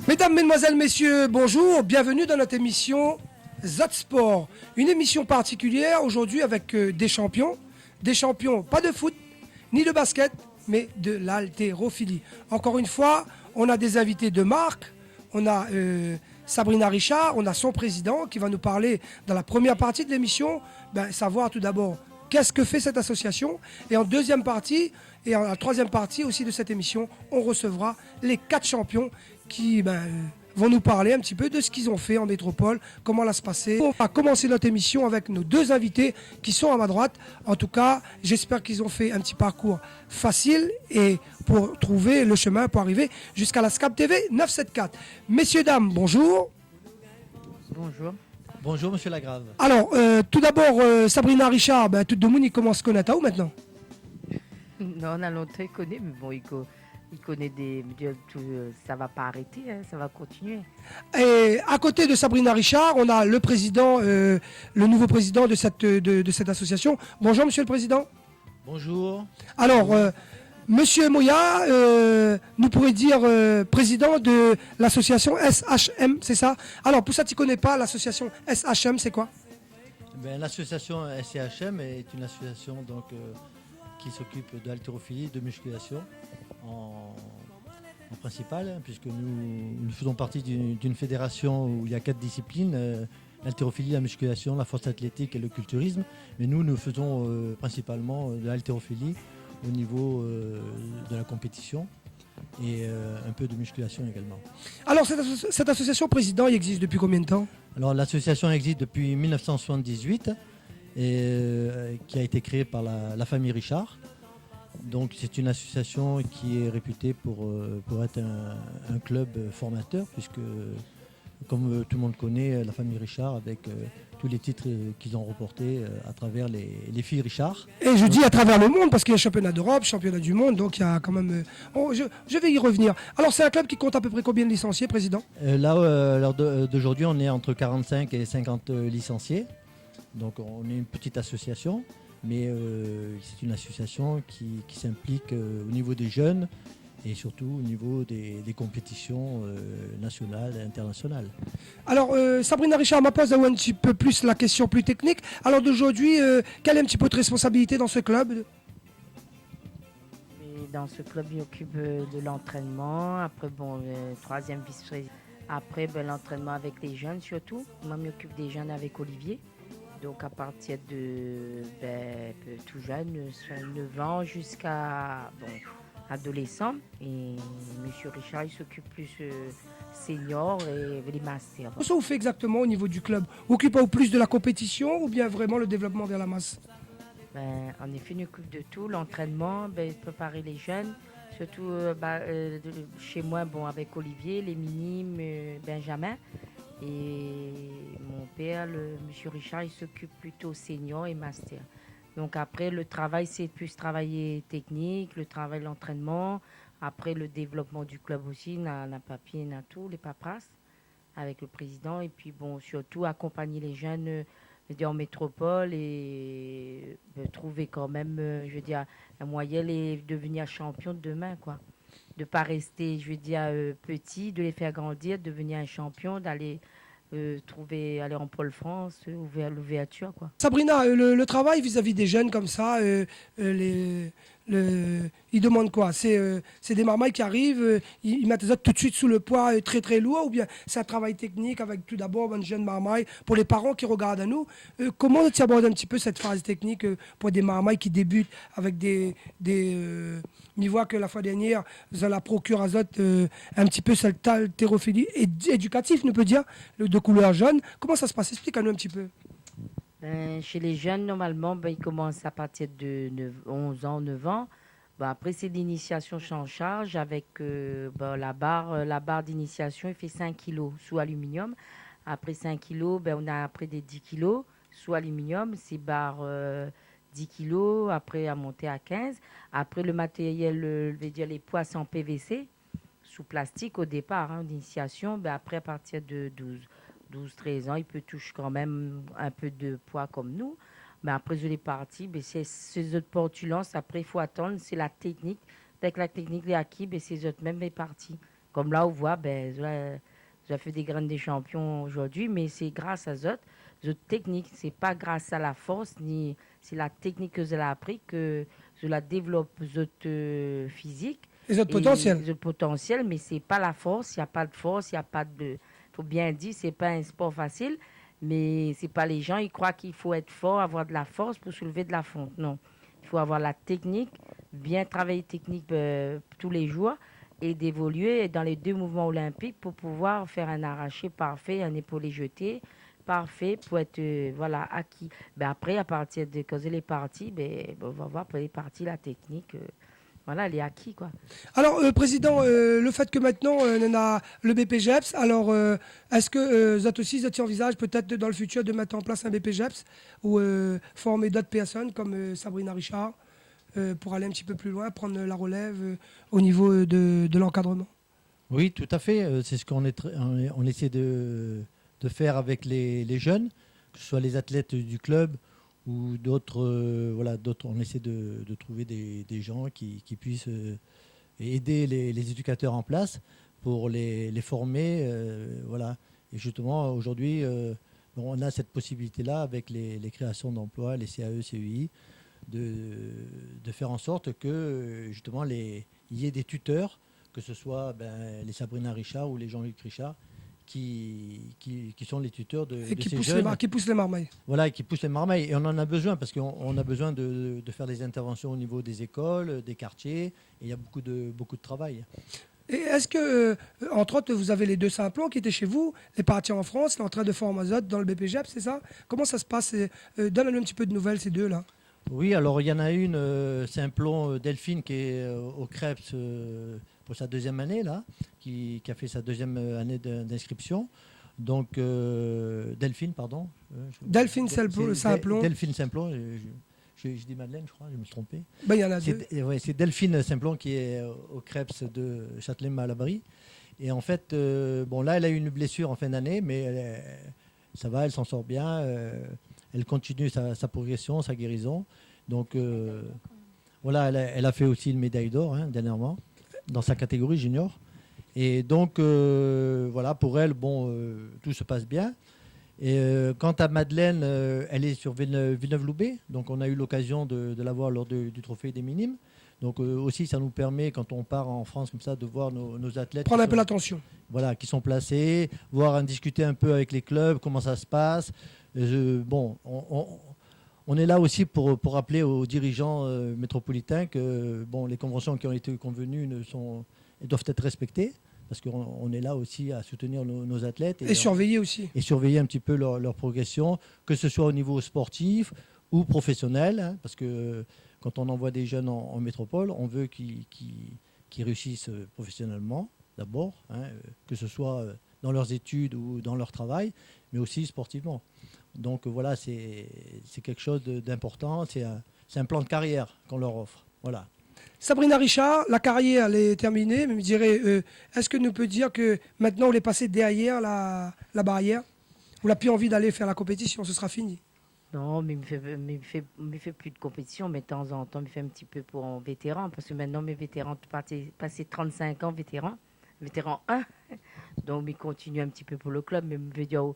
Mesdames, Mesdemoiselles, Messieurs, bonjour, bienvenue dans notre émission ZOT Sport. Une émission particulière aujourd'hui avec des champions pas de foot, ni de basket, mais de l'haltérophilie. Encore une fois, on a des invités de marque, on a Sabrina Richard, on a son président qui va nous parler dans la première partie de l'émission, savoir tout d'abord qu'est-ce que fait cette association, et en deuxième partie, et en la troisième partie aussi de cette émission, on recevra les 4 champions qui vont nous parler un petit peu de ce qu'ils ont fait en métropole, comment ça se passait. On va commencer notre émission avec nos 2 invités qui sont à ma droite. En tout cas, j'espère qu'ils ont fait un petit parcours facile et pour trouver le chemin pour arriver jusqu'à la SCAP TV 974. Messieurs, dames, bonjour. Bonjour. Bonjour, monsieur Lagrave. Alors, tout d'abord, Sabrina Richard, tout le monde il commence à se connaître à où maintenant? Non, on a longtemps connu, mais bon, il connaît ça va pas arrêter, hein, ça va continuer. Et à côté de Sabrina Richard, on a le président, le nouveau président de cette association. Bonjour, monsieur le président. Bonjour. Alors, monsieur Moya, nous pourrait dire président de l'association SHM, c'est ça? Alors, pour ça, tu ne connais pas l'association SHM, c'est quoi? L'association SCHM est une association qui s'occupe de l'haltérophilie, de musculation en principal, puisque nous faisons partie d'une fédération où il y a 4 disciplines, l'haltérophilie, la musculation, la force athlétique et le culturisme. Mais nous faisons principalement de l'haltérophilie au niveau de la compétition et un peu de musculation également. Alors, cette association président, il existe depuis combien de temps? Alors, l'association existe depuis 1978 et qui a été créée par la famille Richard. Donc c'est une association qui est réputée pour être un club formateur, puisque comme tout le monde connaît la famille Richard avec tous les titres qu'ils ont remportés à travers les filles Richard. Et je dis à travers le monde parce qu'il y a championnat d'Europe, championnat du monde, donc il y a quand même... je vais y revenir. Alors c'est un club qui compte à peu près combien de licenciés, président? L'heure d'aujourd'hui, on est entre 45 et 50 licenciés. Donc on est une petite association. Mais c'est une association qui s'implique au niveau des jeunes et surtout au niveau des compétitions nationales et internationales. Alors, Sabrina Richard m'a posé un petit peu plus la question plus technique. Alors d'aujourd'hui, quelle est un petit peu de responsabilité dans ce club? Et dans ce club, il occupe de l'entraînement. Après, troisième vice-président. Après, l'entraînement avec les jeunes surtout. Moi, je m'occupe des jeunes avec Olivier. Donc à partir de tout jeune, 9 ans jusqu'à adolescent. Et M. Richard, il s'occupe plus senior et les masters. Qu'est-ce que vous faites exactement au niveau du club? Occupez-vous plus de la compétition ou bien vraiment le développement vers la masse? En effet, on occupe de tout. L'entraînement, préparer les jeunes. Surtout chez moi, avec Olivier, les minimes, Benjamin. Et mon père, monsieur Richard, il s'occupe plutôt senior et master. Donc après, le travail, c'est plus travailler technique, le travail, l'entraînement. Après, le développement du club aussi, on a papier, on a tout, les paperasses avec le président. Et puis, surtout accompagner les jeunes en métropole et trouver quand même, un moyen de devenir champion de demain, quoi. De ne pas rester, petit, de les faire grandir, devenir un champion, d'aller aller en Pôle France, l'ouverture, quoi. Sabrina, le travail vis-à-vis des jeunes comme ça, ils demandent quoi? C'est des marmailles qui arrivent, ils mettent les autres tout de suite sous le poids très très lourd, ou bien c'est un travail technique avec tout d'abord une jeune marmaille pour les parents qui regardent à nous? Comment tu abordes un petit peu cette phase technique pour des marmailles qui débutent avec on y voit que la fois dernière, la procure azote un petit peu cette haltérophilie éducative, on peut dire, de couleur jaune. Comment ça se passe? Explique-nous un petit peu. Chez les jeunes, normalement, ils commencent à partir de 11 ans, 9 ans. Après, c'est l'initiation en charge avec la barre d'initiation, il fait 5 kilos sous aluminium. Après 5 kilos, on a après des 10 kilos sous aluminium. C'est barre 10 kilos, après à monter à 15. Après, le matériel, les poids, c'est en PVC, sous plastique au départ, d'initiation. Après, à partir de 12-13 ans, il peut toucher quand même un peu de poids comme nous. Mais après, je l'ai parti. C'est ces autres portulences. Après, il faut attendre. C'est la technique. Dès que la technique est acquise, ces autres même est parti. Comme là, on voit, ben, j'ai fait des graines des champions aujourd'hui, mais c'est grâce à cette technique. C'est pas grâce à la force, ni c'est la technique que je l'ai appris, que je la développe, physique. Les autres potentiels. Le potentiel, mais c'est pas la force. Il n'y a pas de force, il n'y a pas de. Faut bien dire, c'est pas un sport facile, mais c'est pas les gens. Ils croient qu'il faut être fort, avoir de la force pour soulever de la fonte. Non, il faut avoir la technique, bien travailler technique tous les jours et d'évoluer dans les 2 mouvements olympiques pour pouvoir faire un arraché parfait, un épaulé jeté parfait pour être acquis. Ben après, à partir de causer les parties, on va voir pour les parties la technique. Elle est acquis, quoi. Alors, Président, le fait que maintenant on a le BPGEPS, alors est-ce que Zat envisage peut-être dans le futur de mettre en place un BPGEPS ou former d'autres personnes comme Sabrina Richard pour aller un petit peu plus loin, prendre la relève au niveau de l'encadrement? Oui, tout à fait. C'est ce qu'on on essaie de faire avec les jeunes, que ce soit les athlètes du club ou d'autres. D'autres. On essaie de trouver des gens qui puissent aider les éducateurs en place pour les former. Et justement, aujourd'hui, on a cette possibilité-là avec les créations d'emplois, les CAE, CEI, de faire en sorte que justement il y ait des tuteurs, que ce soit les Sabrina Richard ou les Jean-Luc Richard, qui sont les tuteurs de ces jeunes. Qui poussent les marmailles. Voilà, qui poussent les marmailles. Et on en a besoin parce qu'on a besoin de faire des interventions au niveau des écoles, des quartiers. Et il y a beaucoup de travail. Et est-ce que, entre autres, vous avez les 2 Simplons qui étaient chez vous, les partis en France, l'entrée de Fort Mazotte dans le BPGEP, c'est ça? Comment ça se passe? Donne-nous un petit peu de nouvelles, ces 2-là. Oui, alors il y en a une, Simplon Delphine, qui est au Krebs pour sa 2e année, là, qui a fait sa 2e année d'inscription. Donc, Delphine, pardon. Delphine Simplon. Delphine Simplon, je dis Madeleine, je crois, je me suis trompé. Il y en a 2. C'est Delphine Simplon qui est au Krebs de Châtelet-Malabry. Et en fait, là, elle a eu une blessure en fin d'année, mais ça va, elle s'en sort bien. Elle continue sa progression, sa guérison. Donc, elle a fait aussi une médaille d'or dernièrement dans sa catégorie junior. Et donc, pour elle, tout se passe bien. Et quant à Madeleine, elle est sur Villeneuve-Loubet. Donc, on a eu l'occasion de la voir lors du trophée des minimes. Donc, aussi, ça nous permet, quand on part en France comme ça, de voir nos athlètes. Prendre un peu l'attention. Voilà, qui sont placés, discuter un peu avec les clubs, comment ça se passe. On est là aussi pour rappeler aux dirigeants métropolitains que les conventions qui ont été convenues doivent être respectées, parce qu'on est là aussi à soutenir nos athlètes. Et surveiller aussi. Et surveiller un petit peu leur progression, que ce soit au niveau sportif ou professionnel, parce que quand on envoie des jeunes en métropole, on veut qu'ils réussissent professionnellement d'abord, que ce soit dans leurs études ou dans leur travail, mais aussi sportivement. Donc c'est quelque chose d'important, c'est un plan de carrière qu'on leur offre. Voilà. Sabrina Richard, la carrière elle est terminée, mais me dirait, est-ce que nous peut dire que maintenant on est passé derrière la barrière? On n'a plus envie d'aller faire la compétition, ce sera fini? Non, mais il me fait plus de compétition, mais de temps en temps, il me fait un petit peu pour un vétéran, parce que maintenant, mes vétérans, passé 35 ans vétéran 1, donc il continue un petit peu pour le club, mais me veut dire, en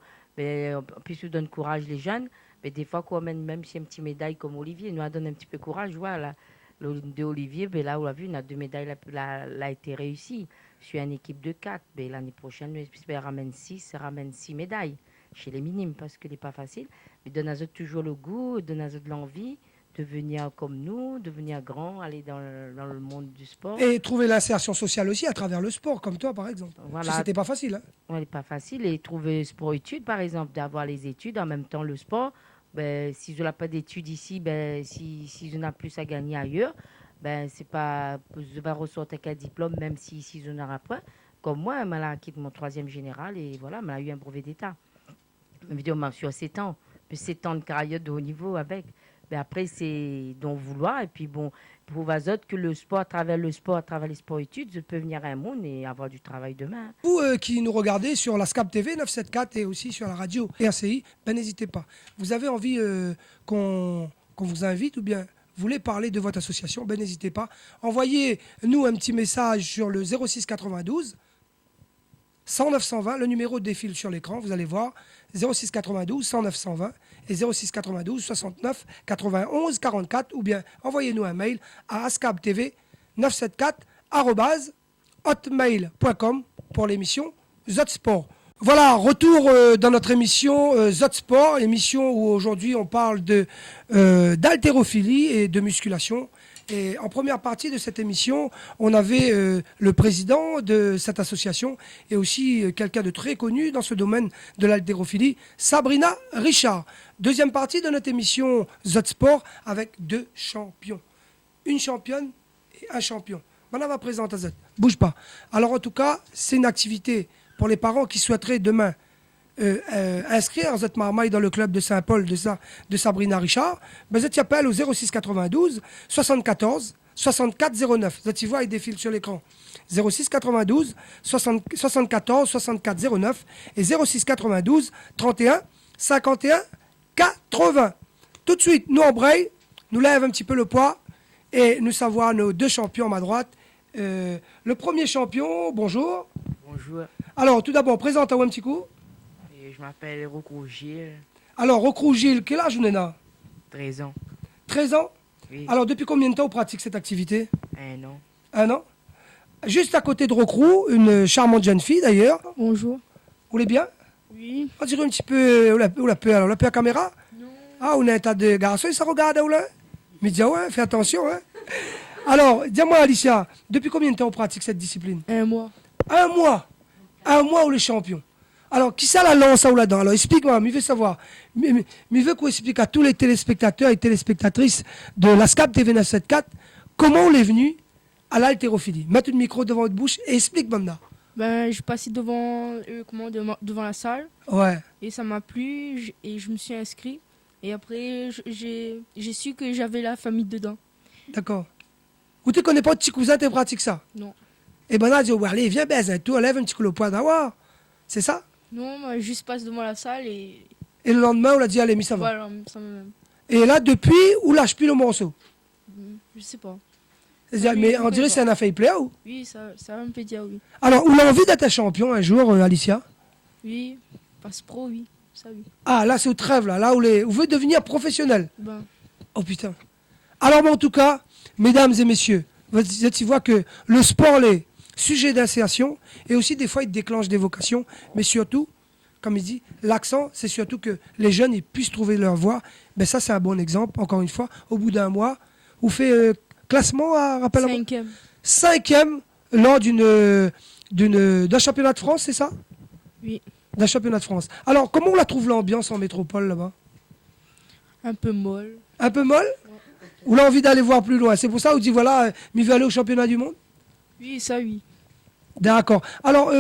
plus, il donne courage les jeunes, mais des fois, même si une petite médaille comme Olivier, il nous donne un petit peu courage, voilà. Le de Olivier, là, on l'a vu, on a 2 médailles, a été réussi. Je suis une équipe de 4, mais l'année prochaine, j'espère ramène 6 médailles chez les minimes, parce que ce n'est pas facile. Mais donne à eux toujours le goût, donne à eux de l'envie de venir comme nous, devenir grand, aller dans le monde du sport. Et trouver l'insertion sociale aussi à travers le sport, comme toi par exemple. Voilà. Parce que c'était pas facile. Ce n'est pas facile. Et trouver sport-études, par exemple, d'avoir les études, en même temps le sport. Si je n'ai pas d'études ici, si je n'ai plus à gagner ailleurs, c'est pas, je vais ressortir avec un diplôme, même si je n'en ai pas. Comme moi, je acquis mon 3e général et voilà, j'ai eu un brevet d'État. Je veux dire, sur 7 ans, plus 7 ans de carrière de haut niveau avec. Après, c'est d'en vouloir. Et puis, pour Vazot, que le sport, à travers les sports-études, je peux venir à un monde et avoir du travail demain. Vous qui nous regardez sur la SCAP TV 974 et aussi sur la radio RCI, n'hésitez pas. vous avez envie qu'on vous invite ou bien vous voulez parler de votre association, n'hésitez pas. Envoyez-nous un petit message sur le 06 92 109 120, le numéro défile sur l'écran, vous allez voir, 06 92 109 120 et 06 92 69 91 44 ou bien envoyez-nous un mail à ascabtv974@hotmail.com pour l'émission Zot Sport. Voilà, retour dans notre émission Zot Sport, émission où aujourd'hui on parle d'haltérophilie et de musculation. Et en première partie de cette émission, on avait le président de cette association et aussi quelqu'un de très connu dans ce domaine de l'haltérophilie, Sabrina Richard. Deuxième partie de notre émission Zot Sport avec 2 champions. Une championne et un champion. Maintenant, on va présenter Zot. Bouge pas. Alors en tout cas, c'est une activité pour les parents qui souhaiteraient demain inscrire Zot Marmaille dans le club de Saint-Paul de Sabrina Richard, ben Zot appelle au 06 92 74 64 09. Zot y voit, il défile sur l'écran. 06 92 74 64 09 et 06 92 31 51 80. Tout de suite, nous en braille, nous lève un petit peu le poids et nous savoir nos 2 champions à ma droite. Le premier champion, bonjour. Bonjour, Alors, tout d'abord, présente-toi un petit coup. et je m'appelle Rocco Gilles, Alors, Rocrou Gilles, quel âge on est là? 13 ans. 13 ans. Oui, Alors, depuis combien de temps on pratique cette activité? 1 an. 1 an. Juste à côté de Rocrou, une charmante jeune fille d'ailleurs. Bonjour. Vous voulez bien? Oui. On dirait un petit peu. Où la peut alors? La peut à caméra? Non. Ah, on a un tas de garçons, ça regarde, ou là? Mais dis, ouais, fais attention, hein. Alors, dis-moi, Alicia, depuis combien de temps on pratique cette discipline? 1 mois. 1 mois. 1 mois où les champions. Alors, qui ça la lance ou là-dedans? Alors, explique-moi, je veux savoir. Je veux qu'on explique à tous les téléspectateurs et téléspectatrices de la SCAP TV 974 comment on est venu à l'haltérophilie. Mets le micro devant votre bouche et explique maintenant. Ben, je passais devant la salle Ouais, et ça m'a plu et je me suis inscrit. Et après, j'ai su que j'avais la famille dedans. d'accord. Ou tu connais pas de petit cousin, tu pratiques ça? Non. Et ben là, elle dit, ouais, allez, viens, baise, tu enlèves un petit coup le poids d'avoir. C'est ça? Non, moi, je juste passe devant la salle et Et le lendemain, on l'a dit, allez, mais ça va. voilà, ça me... Et là, depuis, où lâche plus le morceau? Je sais pas. C'est-à-dire, mais on dirait que c'est un affaire player ou? Oui, ça va me peut dire oui. Alors, on a envie d'être un champion un jour, Alicia? Oui, passe pro, oui. Ça, oui. Ah, là, c'est au trêve, là où on veut devenir professionnel. Ben, Oh putain. Alors, bon, en tout cas, mesdames et messieurs, vous y voyez que le sport, les sujets d'insertion, et aussi des fois, il déclenche des vocations, mais surtout, comme il dit, l'accent, c'est surtout que les jeunes ils puissent trouver leur voie. Ben ça, c'est un bon exemple, encore une fois, au bout d'1 mois, vous faites classement, rappelle-moi. 5e. 5e lors d'un championnat de France, c'est ça? Oui. D'un championnat de France. Alors, comment on la trouve l'ambiance en métropole là-bas? Un peu molle. Un peu molle? Ou l'envie d'aller voir plus loin? C'est pour ça qu'on dit, voilà, il veut aller au championnat du monde? Oui, ça, oui. D'accord. Alors,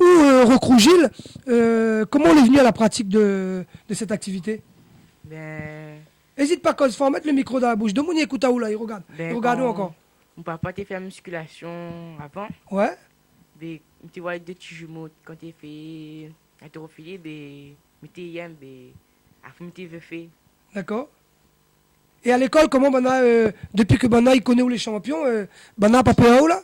Rocrou Gilles, comment on est venu à la pratique de cette activité? Ben, N'hésite pas, quand il faut mettre le micro dans la bouche. Demande écoute où là, il regarde. ben Regardons quand encore. Mon papa t'a fait la musculation avant. Ouais, Ben, tu vois, 2 petits jumeaux, quand tu fait haltérophilie, ben, tu aimes, ben, à fond, tu veux faire. d'accord. Et à l'école, comment depuis que Bana il connaît où les champions, Bana pas peur là?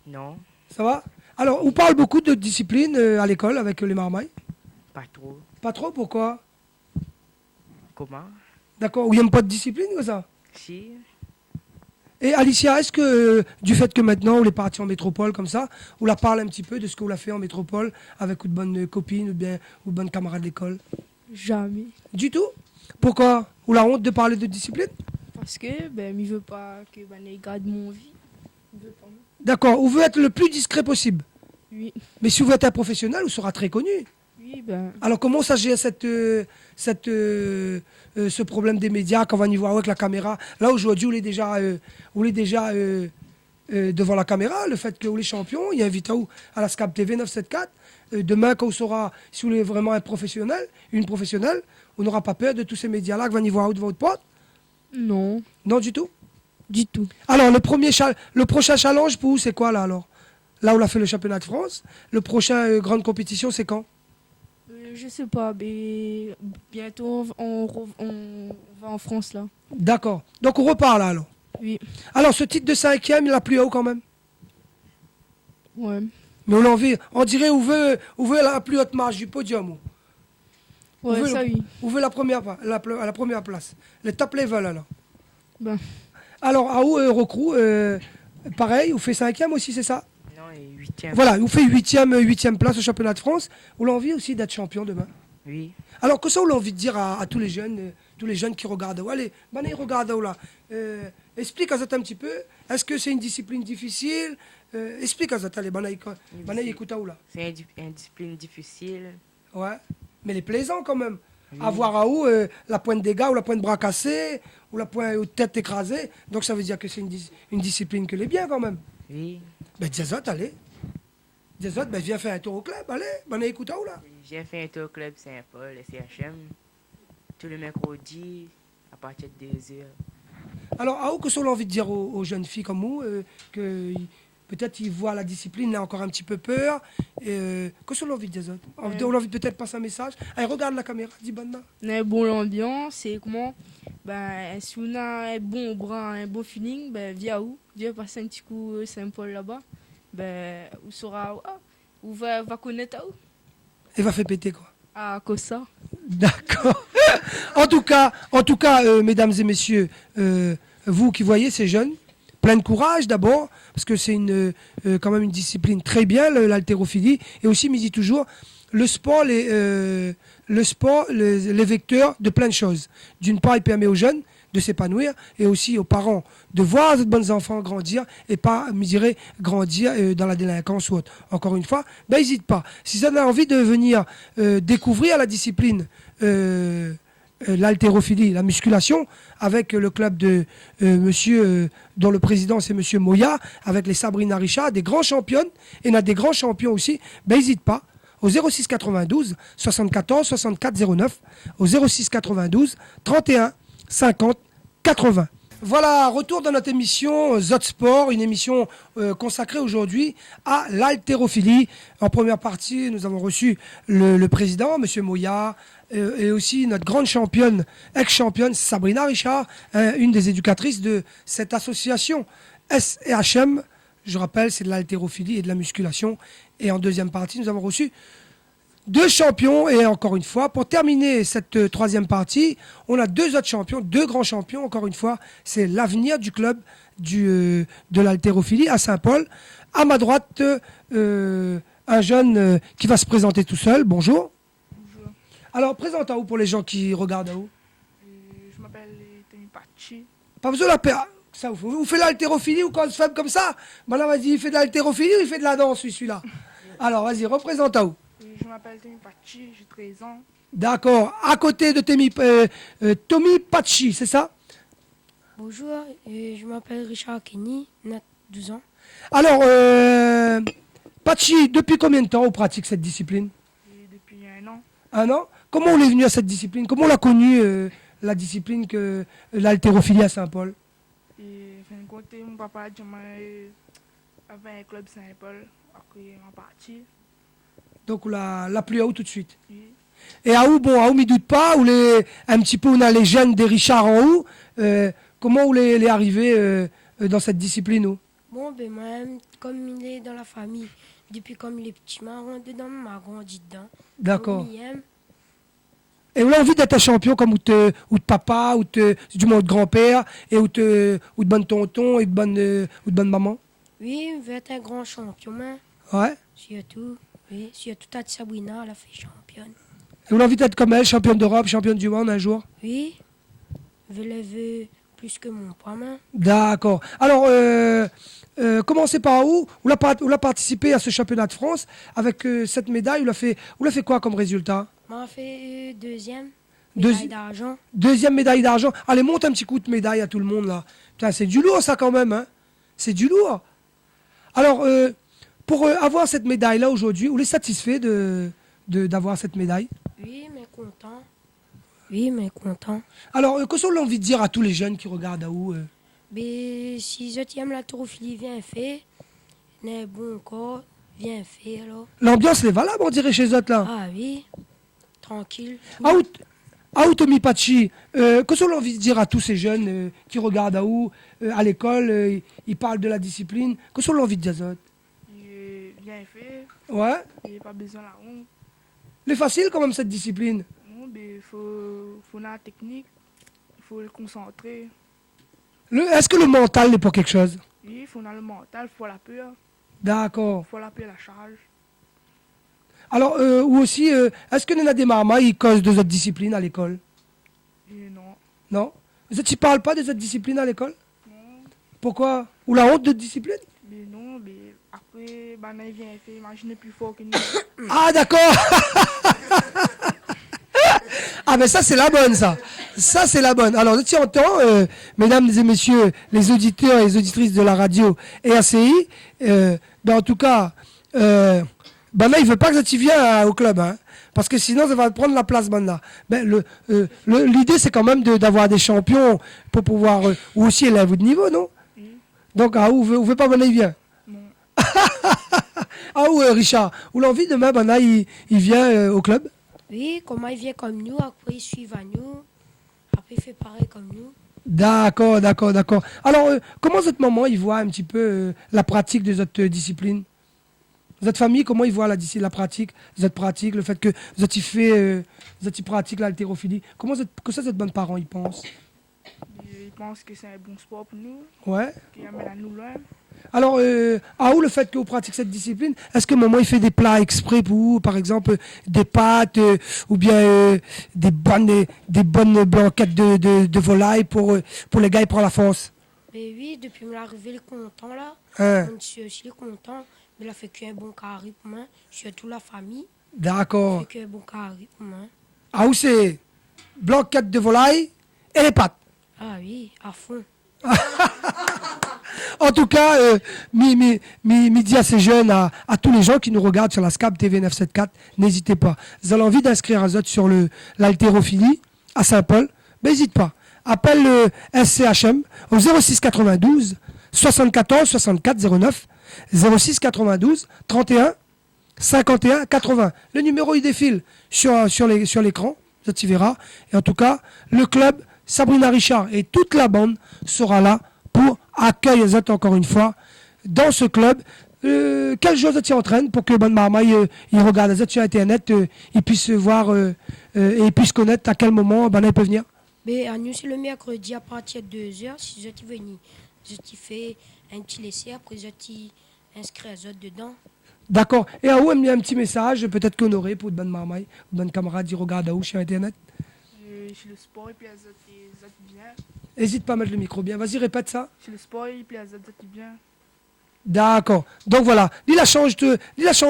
Non, Ça va? Alors, on parle beaucoup de discipline à l'école avec les marmailles. pas trop. Pas trop, pourquoi? Comment? D'accord. Ou il n'y a pas de discipline comme ça? Si, Et Alicia, est-ce que du fait que maintenant on est parti en métropole comme ça, on la parle un petit peu de ce qu'on a fait en métropole avec une bonne copine ou bien une bonne camarade d'école? Jamais. Du tout? Pourquoi? Ou la honte de parler de discipline? Parce que, ben, il veut pas que ben, il garde mon vie. Il veut pas. D'accord. On veut être le plus discret possible. Oui. Mais si vous êtes un professionnel, vous serez très connu. Oui, ben, Alors comment ça gère ce problème des médias quand on va y voir avec la caméra? Là aujourd'hui, on est déjà devant la caméra, le fait que vous les champions, il y a invité à la SCAP TV 974. Demain, quand on saura si vous êtes vraiment un professionnel, une professionnelle, on n'aura pas peur de tous ces médias-là qui vont y voir devant votre porte? non, Non du tout? du tout. Alors le prochain challenge pour vous, c'est quoi là alors? Là, on a fait le championnat de France. Le prochain grande compétition, c'est quand? Je sais pas, mais bientôt on va en France là. D'accord. Donc on repart là alors. Oui, Alors ce titre de 5e, il a plus haut quand même. ouais. Mais on dirait où veut la plus haute marche du podium. Ouais, Où veut ça le- oui. Où veut la première place. Le top level alors. Ben, Alors, à où recrue, pareil, vous fait 5e aussi, c'est ça? Non, et 8e. Voilà, vous fait 8e place au championnat de France. Vous l'avez envie aussi d'être champion demain. Oui. Alors, que ça, vous l'avez envie de dire à tous les jeunes qui regardent. Allez, ils regardent là. Explique à ça un petit peu. Est-ce que c'est une discipline difficile? Explique à ça, allez, écoute là. C'est une discipline difficile. Ouais. Mais il est plaisant quand même. Oui. Avoir à où la pointe des gars ou la pointe bras cassés ou la pointe tête écrasée. Donc ça veut dire que c'est une discipline que les bien quand même. Oui. Ben Diazot, allez. Diazot, ben viens faire un tour au club, allez. Écoute là. J'ai fait un tour au club Saint-Paul, le CHM, tout le mercredi à partir de 2h. Alors, à où que ça on a envie de dire aux jeunes filles comme vous que peut-être ils voient la discipline, ils ont encore un petit peu peur. Que ça on a envie de dire on a envie de peut-être passer un message. Allez, regarde la caméra, dis bonne main. on a bon l'ambiance et comment ben, si on a un bon bras, un bon feeling, ben, viens passer un petit coup Saint-Paul là-bas. Ben, on saura, on va connaître à où. Et va faire péter quoi. À Cossa. D'accord. En tout cas, mesdames et messieurs, vous qui voyez ces jeunes, plein de courage d'abord, parce que c'est quand même une discipline très bien, l'haltérophilie, et aussi, me dit toujours, le sport, les vecteurs de plein de choses. D'une part, il permet aux jeunes de s'épanouir, et aussi aux parents de voir de bons enfants grandir, et pas, me dirais, grandir dans la délinquance ou autre. Encore une fois, ben n'hésite pas. Si vous avez envie de venir découvrir la discipline, l'haltérophilie, la musculation, avec le club de monsieur, dont le président c'est monsieur Moya, avec les Sabrina Richard, des grands championnes, et on a des grands champions aussi, ben n'hésite pas, au 06 92 74 64 09, au 06 92 31 50 80. Voilà, retour dans notre émission Zot Sport, une émission consacrée aujourd'hui à l'haltérophilie. En première partie, nous avons reçu le président, M. Moya, et aussi notre grande championne, ex-championne, Sabrina Richard, une des éducatrices de cette association SHM. Je rappelle, c'est de l'haltérophilie et de la musculation. Et en deuxième partie, nous avons reçu deux champions, et encore une fois, pour terminer cette troisième partie, on a deux autres champions, deux grands champions, encore une fois, c'est l'avenir du club de l'haltérophilie à Saint-Paul. À ma droite, un jeune qui va se présenter tout seul. Bonjour. Bonjour, Alors, présente à vous pour les gens qui regardent à vous. je m'appelle Tony Pachi. Pas besoin de la paix. Ça, vous faites l'haltérophilie ou quand on se fait comme ça? Maintenant, vas-y, il fait de l'haltérophilie ou il fait de la danse, celui-là? Alors, vas-y, représente à vous. Je m'appelle Tony Pachi, j'ai 13 ans. D'accord. À côté de Tommy Pachi, c'est ça? Bonjour, je m'appelle Richard Kenny, j'ai 12 ans. Alors, Pachi, depuis combien de temps on pratique cette discipline? Et depuis un an, Un an? Comment on est venu à cette discipline? Comment on l'a connue, la discipline que l'haltérophilie à Saint-Paul? et fin de compte, mon papa avait un club Saint-Paul, après en partie. Donc, on l'a plu à où tout de suite? Et Et à où, m'y doute pas, un petit peu, on a les jeunes des Richards en haut. Comment on est arrivé dans cette discipline, où? Bon, ben moi, comme il est dans la famille, depuis comme il est petit, m'a dedans, m'a grandi dedans. D'accord. Donc, il aime. Et on a envie d'être un champion comme ou de papa, du moins de grand-père, et ou de bonne tonton, et de bonne maman? Oui, il veut être un grand champion, hein. Ouais. Surtout, oui, surtout à Sabrina, elle a fait championne. Et on a envie d'être comme elle, championne d'Europe, championne du monde un jour? Oui, il veut plus que mon papa, hein. D'accord. Alors, commencez par où? On a participé à ce championnat de France avec cette médaille. On a fait quoi comme résultat? M'a fait deuxième, Deuxi- médaille d'argent. Deuxième médaille d'argent. Allez, monte un petit coup de médaille à tout le monde là. Putain, c'est du lourd ça quand même, hein? C'est du lourd. Alors, pour avoir cette médaille là aujourd'hui, on est satisfait d'avoir cette médaille? Oui, mais content. Oui, mais content. Alors, qu'est-ce qu'on a envie de dire à tous les jeunes qui regardent à où? Mais si je t'aime la taurophilie, viens faire. N'est bon corps, viens faire alors. L'ambiance est valable, on dirait chez eux là. Ah oui, tranquille. Tommy Pachi, qu'est-ce qu'on a envie de dire à tous ces jeunes qui regardent à l'école, ils parlent de la discipline, qu'est-ce qu'on a envie de dire? Il bien fait. Ouais. Et pas besoin de la honte. C'est facile quand même cette discipline. Non, mais faut la technique. Il faut le concentrer. Est-ce que le mental n'est pas quelque chose? Oui, il faut le mental, il faut la peur. D'accord. Il faut la peur, la charge. Alors, ou aussi, est-ce que Nena des marmailles, ils causent des autres disciplines à l'école? Et non. Non? Tu ne parles pas des autres disciplines à l'école? Non. Pourquoi? Ou la honte de discipline? Mais non, mais après, il vient faire, imagine plus fort que nous. Ah, d'accord. Ah, mais ça, c'est la bonne, ça. Ça, c'est la bonne. Alors, tu entends, mesdames et messieurs, les auditeurs et les auditrices de la radio et ACI, en tout cas, là, il veut pas que tu viennes au club, hein, parce que sinon, ça va prendre la place, là. Ben, l'idée, c'est quand même d'avoir des champions pour pouvoir, ou aussi élève de niveau, non? Oui. Donc, où veut pas, il vient. Non. Ah, ou Richard, ou l'envie demain, il vient au club? Oui, comment il vient comme nous, après il suit à nous, après il fait pareil comme nous. D'accord. Alors, comment cette maman, il voit un petit peu la pratique de cette discipline? Votre famille, comment ils voient la pratique, cette pratique, le fait que vous pratiquez l'haltérophilie? Comment cette bonne parent, ils pensent? Et il pense que c'est un bon sport pour nous, Ouais. qui amène à nous loin. Alors, où le fait que vous pratiquez cette discipline, est-ce que maman, il fait des plats exprès pour vous, par exemple, des pâtes, ou bien des bonnes blanquettes de volaille pour les gars, ils prennent la force? Mais oui, depuis me l'arrivée, le content là, Hein. je suis aussi content. Mais il a fait qu'un bon carré pour moi, surtout la famille. D'accord. Il fait qu'un bon carré pour moi. Où c'est blanquette de volaille et les pâtes? Ah oui, à fond. En tout cas, midi à ces jeunes, à tous les gens qui nous regardent sur la SCAP TV 974, n'hésitez pas. Vous avez envie d'inscrire un autre sur l'haltérophilie à Saint-Paul, n'hésitez pas. Appelle le SCHM au 06 92 74 64 09, 06 92 31 51 80. Le numéro, il défile sur l'écran, ça tu verras. Et en tout cas, le club Sabrina Richard et toute la bande sera là pour accueillir les autres encore une fois dans ce club. Quel jour tu entraînes pour que Bonne Marmaille il regarde les autres sur Internet, ils puissent voir et ils puissent connaître à quel moment ils peuvent venir? Mais à nous, c'est le mercredi à partir de 2h. Si je t'y venir, je t'y fais un petit laisser, après je t'y inscris les autres dedans. D'accord. Et à où il y a un petit message, peut-être qu'honoré pour Bonne Marmaille, bonne camarade, il regarde à où sur Internet? Chez le sport, et puis les autres bien. N'hésite pas à mettre le micro bien. Vas-y, répète ça. Chez le sport, et puis les autres bien. D'accord. Donc voilà. Il a change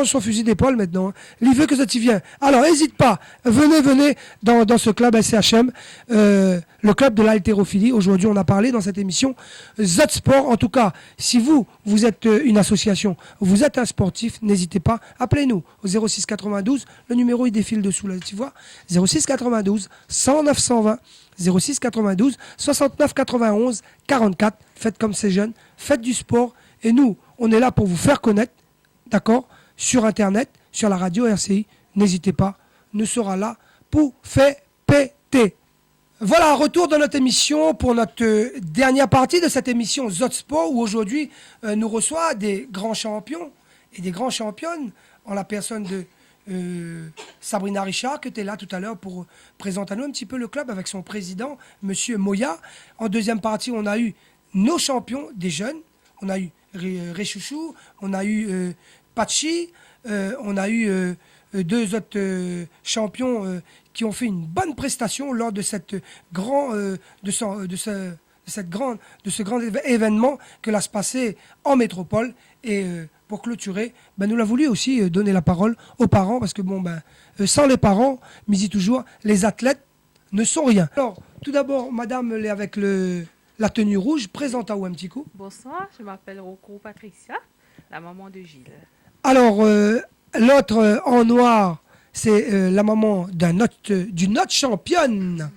son fusil d'épaule maintenant. Hein. Il veut que ça t'y vienne. Alors, n'hésite pas. Venez dans ce club SCHM, le club de l'haltérophilie. Aujourd'hui, on a parlé dans cette émission Zot Sport. En tout cas, si vous êtes une association, vous êtes un sportif, n'hésitez pas. Appelez-nous au 06 92. Le numéro, il défile dessous, là, tu vois. 06 92 109 120. 06 92 69 91 44. Faites comme ces jeunes. Faites du sport. Et nous, on est là pour vous faire connaître, d'accord, sur Internet, sur la radio RCI. N'hésitez pas, nous serons là pour faire péter. Voilà, retour de notre émission pour notre dernière partie de cette émission Zot Sport, où aujourd'hui, nous reçoit des grands champions et des grandes championnes, en la personne de Sabrina Richard, qui était là tout à l'heure pour présenter à nous un petit peu le club avec son président, Monsieur Moya. En deuxième partie, on a eu nos champions des jeunes. On a eu Réchouchou, on a eu Pachi, on a eu deux autres champions qui ont fait une bonne prestation lors de cette de ce grand événement que l'on se passé en métropole. Et pour clôturer, nous l'avons voulu aussi donner la parole aux parents, parce que sans les parents, mais dit toujours, les athlètes ne sont rien. Alors, tout d'abord, madame avec la tenue rouge, présente à vous un petit coup. Bonsoir, je m'appelle Rocco Patricia, la maman de Gilles. Alors, l'autre en noir, c'est la maman d'une autre championne.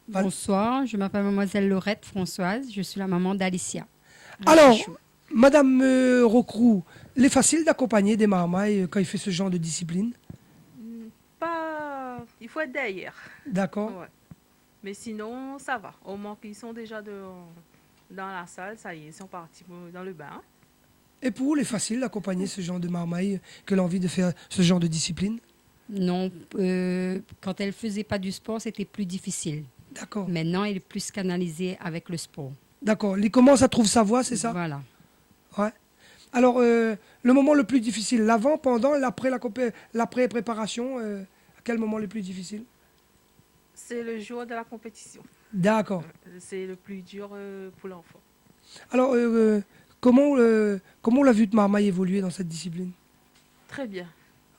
Bonsoir, je m'appelle mademoiselle Laurette Françoise, je suis la maman d'Alicia. Alors, madame Rocrou, il est facile d'accompagner des marmailles quand il fait ce genre de discipline? Pas... Il faut être derrière. D'accord. Ouais. Mais sinon, ça va. Au moment qu'ils sont déjà dans la salle, ça y est, ils sont partis dans le bain. Et pour vous, il est facile d'accompagner ce genre de marmaille que l'envie de faire ce genre de discipline? Non, quand elle faisait pas du sport, c'était plus difficile. D'accord. Maintenant, elle est plus canalisée avec le sport. D'accord. Il commence à trouver sa voie, c'est ça? Voilà. Ouais. Alors, le moment le plus difficile, l'avant, pendant, l'après-préparation, à quel moment le plus difficile? C'est le jour de la compétition. D'accord. C'est le plus dur pour l'enfant. Alors, comment on l'a vu de marmaille évoluer dans cette discipline? Très bien.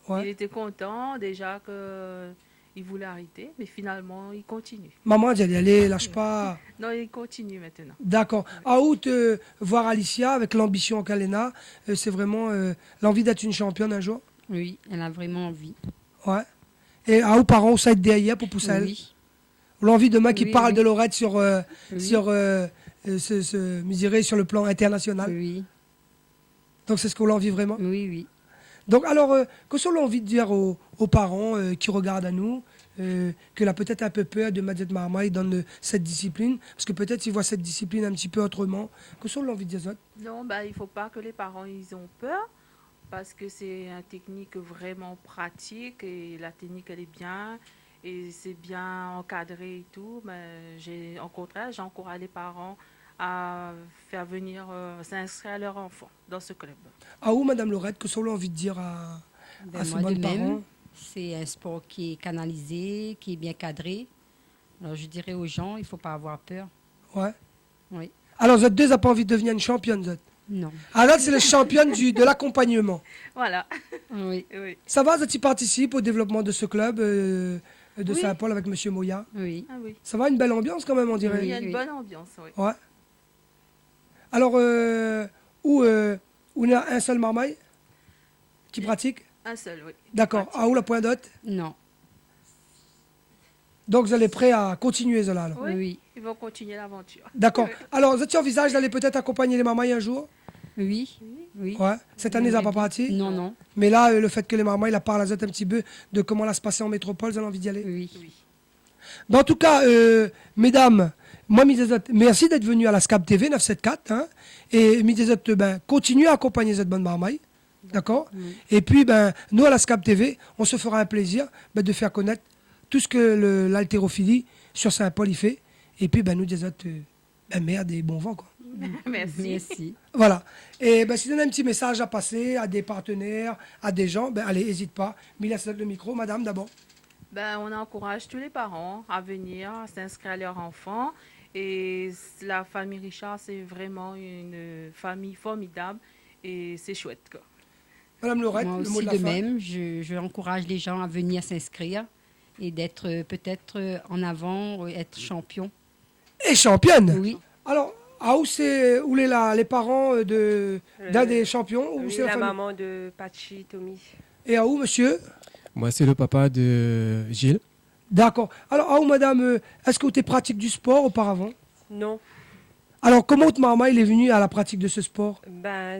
Ouais. Il était content déjà qu'il voulait arrêter, mais finalement, il continue. Maman a dit, allez, lâche pas. Non, il continue maintenant. D'accord. À août, voir Alicia avec l'ambition qu'elle a, c'est vraiment l'envie d'être une championne un jour? Oui, elle a vraiment envie. Ouais. Et à aux parents, ça aide derrière pour pousser elle? Oui. L'envie demain qui Oui, parle oui. de Lorette sur, Oui. sur sur le plan international. Oui, Donc c'est ce qu'on l'envie vraiment. oui, oui. Donc alors, qu'est-ce qu'on a envie de dire aux parents qui regardent à nous, qu'elle a peut-être un peu peur de mettre cette marmaille dans cette discipline, parce que peut-être ils voient cette discipline un petit peu autrement. Qu'est-ce qu'on a envie de dire ça? Non, bah, il ne faut pas que les parents ils ont peur, parce que c'est une technique vraiment pratique, et la technique, elle est bien, et c'est bien encadré et tout. Mais au contraire, j'encourage les parents à faire venir s'inscrire leur enfant dans ce club. À où, Madame Lorette, qu'est-ce qu'on a envie de dire à Ben, ces moi, bonnes de même, parents? c'est un sport qui est canalisé, qui est bien cadré. Alors, je dirais aux gens, il ne faut pas avoir peur. Ouais. Oui. Alors, vous êtes deux, n'avez pas envie de devenir une championne, vous êtes? Non. Alors, c'est les championnes de l'accompagnement. Voilà. Oui. Oui. Ça va, vous participez au développement de ce club de Oui. Saint-Paul avec Monsieur Moya? Oui. Ah oui. Ça va, une belle ambiance quand même, on dirait. Il y a une oui. bonne ambiance, oui. Ouais. Alors, où il y a un seul marmaille qui pratique? Un seul, oui. D'accord. À où la point d'hôte? Non. Donc, vous allez prêt à continuer, cela alors? Oui. Oui. Ils vont continuer l'aventure. D'accord. Alors, vous avez envisage d'aller peut-être accompagner les marmailles un jour? Oui. Oui. Ouais. Cette année, ça va pas parti? Non, non. Mais là, le fait que les marmailles, la parlent à un petit peu de comment ça se passait en métropole, vous avez envie d'y aller? Oui. Oui. Ben, en tout cas, mesdames, moi, merci d'être venu à la SCAB TV 974. Hein, et continuez à accompagner cette bonne marmaille. D'accord? Et puis, nous, à la SCAB TV, on se fera un plaisir de faire connaître tout ce que l'haltérophilie sur Saint-Paul y fait. Et puis, nous, des autres, merde et bon vent, quoi. Merci. Merci. Voilà. Et si vous avez un petit message à passer à des partenaires, à des gens, allez, n'hésite pas. Mais laisse le micro, madame, d'abord. On encourage tous les parents à venir s'inscrire à leur enfant. Et la famille Richard, c'est vraiment une famille formidable et c'est chouette, quoi. Madame Lorette, Moi le mot aussi de la de fin. même, je encourage les gens à venir s'inscrire et d'être peut-être en avant, être champion. Et championne. Oui. Alors, où les parents d'un des champions? Ou Oui, c'est la la famille? maman de Pachi, Tommy. Et à où, monsieur? Moi, c'est le papa de Gilles. D'accord. Alors, à où, madame, est-ce que vous étiez pratique du sport auparavant? Non, Alors, comment votre maman il est venue à la pratique de ce sport?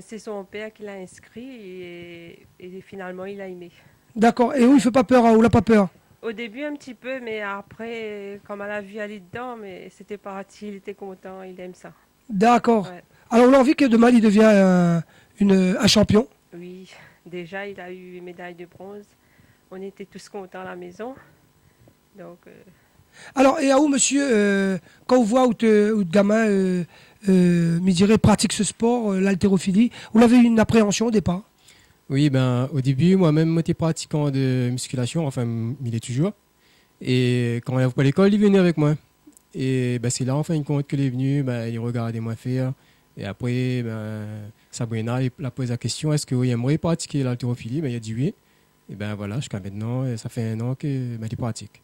c'est son père qui l'a inscrit et finalement il a aimé. D'accord. Et où il fait pas peur? Où il n'a pas peur? Au début un petit peu, mais après, comme elle a vu aller dedans, mais c'était parti, il était content, il aime ça. D'accord. Ouais. Alors, on a envie que demain, il devienne un champion. Oui, déjà il a eu une médaille de bronze. On était tous contents à la maison. Donc, Alors, et à où, monsieur, quand vous voit où le gamin, me dirait, pratique ce sport, l'haltérophilie, vous avez eu une appréhension au départ? Oui, au début, moi-même, j'étais pratiquant de musculation, enfin, il est toujours. Et quand il n'allait pas à l'école, il venait avec moi. Et c'est là, en fin de compte, qu'il est venu, il regardait moi faire. Et après, Sabrina, il a posé la question, est-ce qu'il aimerait pratiquer l'haltérophilie? Il a dit oui. Et voilà, jusqu'à maintenant, ça fait 1 an qu'il pratique.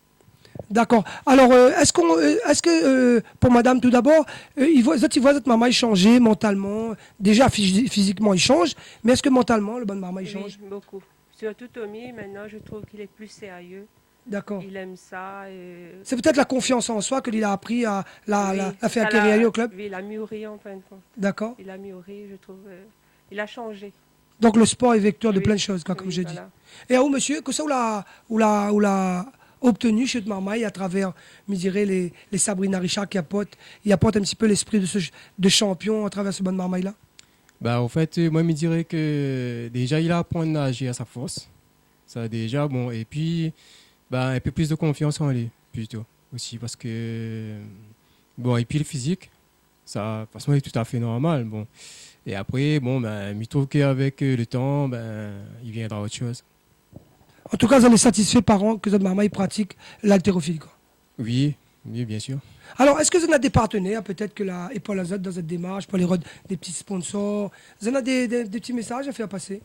D'accord. Alors, est-ce que, pour madame, tout d'abord, il voit cette maman changer mentalement? Déjà, physiquement, il change, mais est-ce que mentalement, le bonne maman, il change? oui, beaucoup. Surtout Tommy, maintenant je trouve qu'il est plus sérieux. D'accord. Il aime ça. C'est peut-être la confiance en soi qu'il a appris à faire ça acquérir au club? Oui, il a mûri en fin de compte. D'accord. Il a mûri, je trouve. Il a changé. Donc, le sport est vecteur de Oui, plein de choses, comme oui, j'ai dit. voilà. Et à où, monsieur, que ça, où l'a obtenu chez Marmaille à travers, je dirais, les Sabrina Richard qui apportent un petit peu l'esprit de champion à travers ce bonne Marmaille-là? Bah, en fait, moi, je me dirais que déjà, il apprend à nager à sa force. Ça, déjà, bon. Et puis, bah, un peu plus de confiance en lui, plutôt. Aussi, parce que. Bon, et puis le physique, ça, de toute façon, est tout à fait normal. Bon. Et après, bon, ben, je trouve qu'avec le temps, ben, il viendra autre chose. En tout cas, vous en êtes satisfait, parents, que votre maman il pratique l'haltérophilie, quoi. Oui, oui, bien sûr. Alors, est-ce que vous en avez des partenaires, peut-être que la épaule azote dans cette démarche, pour les des petits sponsors, vous en avez des petits messages à faire passer?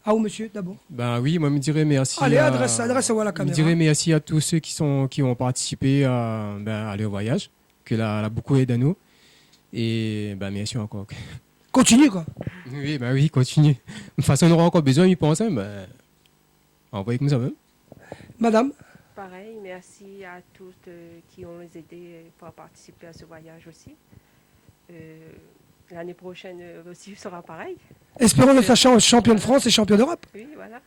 Ah, ou monsieur, d'abord. Ben oui, moi, je me dirais merci. Allez, adresse-moi la Je me caméra. dirais merci à tous ceux qui ont participé à leur voyage, que l'a beaucoup aidé à nous. Et ben, merci encore. Continue, quoi. Oui, ben oui, continue. De toute façon, on aura encore besoin, il pense, ben, envoyez comme ça même. Madame? Pareil, merci à tous qui ont aidé pour participer à ce voyage aussi. L'année prochaine aussi sera pareil. Espérons le sachant champion de France et champion d'Europe. Oui, voilà.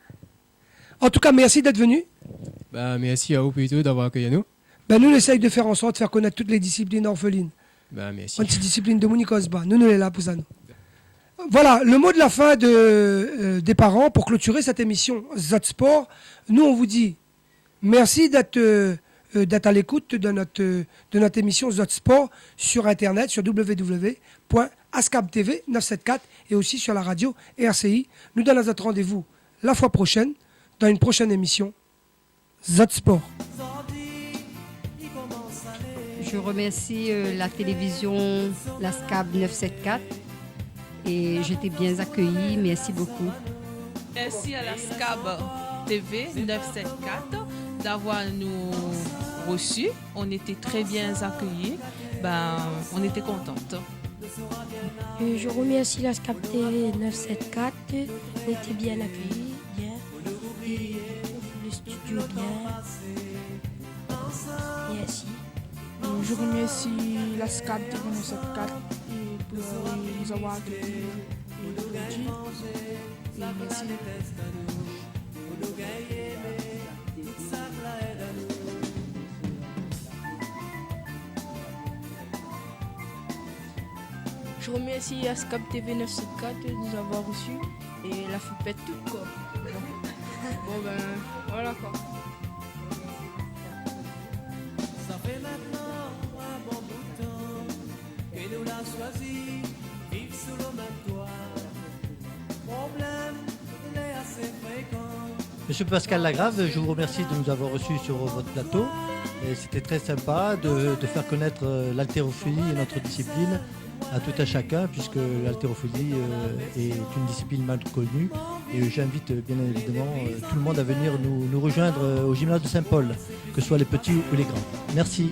En tout cas, merci d'être venu. Ben, merci à vous plutôt d'avoir accueilli nous. Ben, nous, on essaye de faire en sorte de faire connaître toutes les disciplines orphelines. Ben, merci. Anti-discipline de Monique Osba. Nous, on est là pour ça. Nous. Voilà, le mot de la fin des parents pour clôturer cette émission ZOT Sport. Nous, on vous dit merci d'être à l'écoute de notre émission ZOT Sport sur Internet, sur www.ascabtv974 et aussi sur la radio RCI. Nous donnons notre rendez-vous la fois prochaine dans une prochaine émission ZOT Sport. Je remercie la télévision La SCAB 974 et j'étais bien accueillie. Merci beaucoup. Merci à la SCAB TV 974 d'avoir nous reçus. On était très bien accueillis. On était contentes. Je remercie la SCAB TV 974. On était bien accueillis, bien. Et le studio bien. Merci. Je remercie la SCAB TV 974 pour nous avoir accueillis aujourd'hui. Et merci. Je remercie la SCAB TV 974 de nous avoir reçus et la fupette toute quoi. Bon ben voilà quoi. Ça fait maintenant un bon bout de temps que nous l'a choisi, vivre sous le même toit. Problème, il est assez fréquent. Monsieur Pascal Lagrave, je vous remercie de nous avoir reçus sur votre plateau. Et c'était très sympa de faire connaître l'haltérophilie et notre discipline à tout un chacun, puisque l'haltérophilie est une discipline mal connue. Et j'invite bien évidemment tout le monde à venir nous rejoindre au gymnase de Saint-Paul, que ce soit les petits ou les grands. Merci.